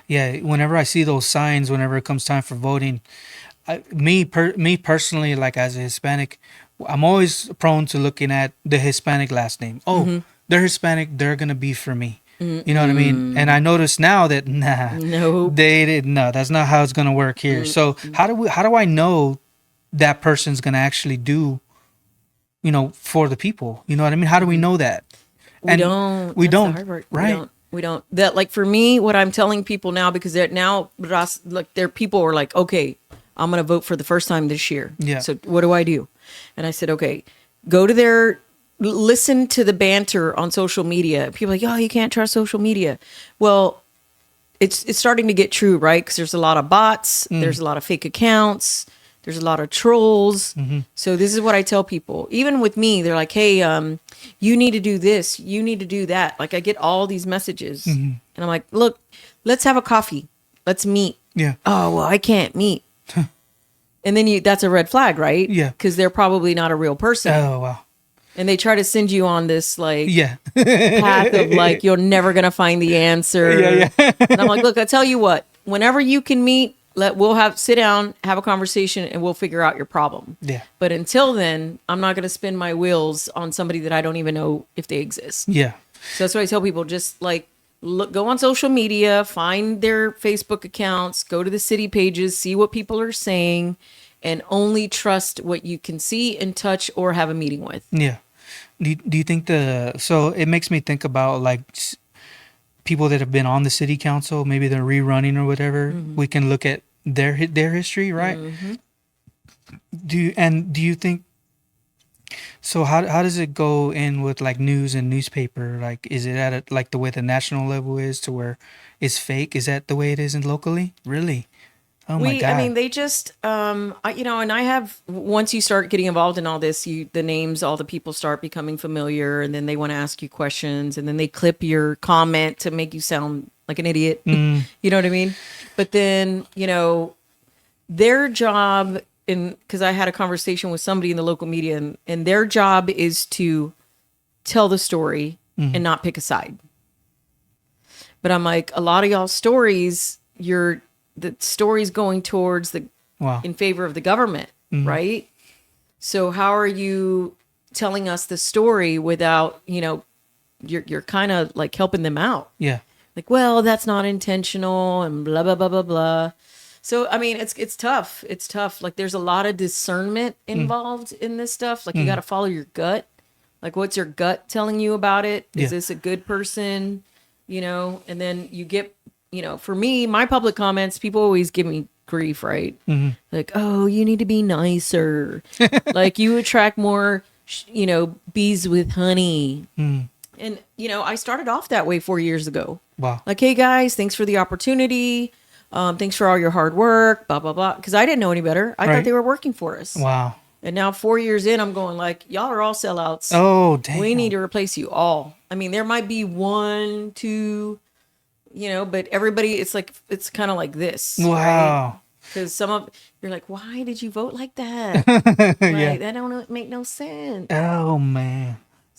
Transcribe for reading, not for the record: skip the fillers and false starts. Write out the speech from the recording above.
Yeah, whenever I see those signs, whenever it comes time for voting, me personally, like as a Hispanic, I'm always prone to looking at the Hispanic last name. Oh, Mm-hmm. they're Hispanic, they're gonna be for me. You know what I mean? And I Mm-mm. notice now that nah, Nope. they didn't. No, that's not how it's gonna work here. So Mm-mm. how do I know that person's gonna actually do, for the people? You know what I mean? How do we Mm-hmm. know that? We And don't. we That's the don't, hard part. We right? don't. We don't. That like for me, what I'm telling people now because they're now like their people are like, okay, I'm gonna vote for the first time this year. Yeah. So what do I do? And I said, okay, go to their listen to the banter on social media. People are like, oh, you can't trust social media. Well, it's starting to get true, right? Because there's a lot of bots, Mm. there's a lot of fake accounts, there's a lot of trolls. Mm-hmm. So this is what I tell people. Even with me, they're like, "Hey, you need to do this, you need to do that." Like I get all these messages, Mm-hmm. and I'm like, "Look, let's have a coffee, let's meet." Yeah. Oh well, I can't meet, and then that's a red flag, right? Yeah. Because they're probably not a real person, Oh wow. and they try to send you on this like Yeah. path of like you're never gonna find the answer. Yeah, yeah. And I'm like, look, I tell you what, whenever you can meet, we'll have sit down, have a conversation, and we'll figure out your problem. Yeah. But until then, I'm not gonna spin my wheels on somebody that I don't even know if they exist. Yeah. So that's what I tell people. Just like go on social media, find their Facebook accounts, go to the city pages, see what people are saying, and only trust what you can see and touch or have a meeting with. Yeah. Do you think so it makes me think about like people that have been on the city council, maybe they're rerunning or whatever. We can look at their history, right? Mm-hmm. Do you think so? How does it go in with like news and newspaper? Like, is it at like the way the national level is to where it's fake? Is that the way it is in locally? Really? Oh my I mean, god! they just, and I have, once you start getting involved in all this, the names, all the people start becoming familiar and then they want to ask you questions and then they clip your comment to make you sound like an idiot. Mm, You know what I mean? But then, their job because I had a conversation with somebody in the local media and their job is to tell the story and not pick a side. But I'm like, a lot of y'all stories, the story's going towards wow. in favor of the government, right? So how are you telling us the story without, you're kind of like helping them out. Yeah. Like, well, that's not intentional and blah blah blah blah blah. So I mean, it's tough. It's tough. Like there's a lot of discernment involved in this stuff. Like you got to follow your gut. Like what's your gut telling you about it? Is Yeah. this a good person? And then you get, for me, my public comments, people always give me grief, right? Like, oh, you need to be nicer. Like you attract more, bees with honey. And, I started off that way 4 years ago. Wow. Like, hey guys, thanks for the opportunity. Thanks for all your hard work, blah, blah, blah. Because I didn't know any better. I Right. thought they were working for us. Wow. And now 4 years in, I'm going like, y'all are all sellouts. Oh damn. We need to replace you all. I mean, there might be one, two, but everybody, it's kind of like this. Wow. Because some of you're like, why did you vote like that? Yeah. Right? That don't make no sense. Oh man.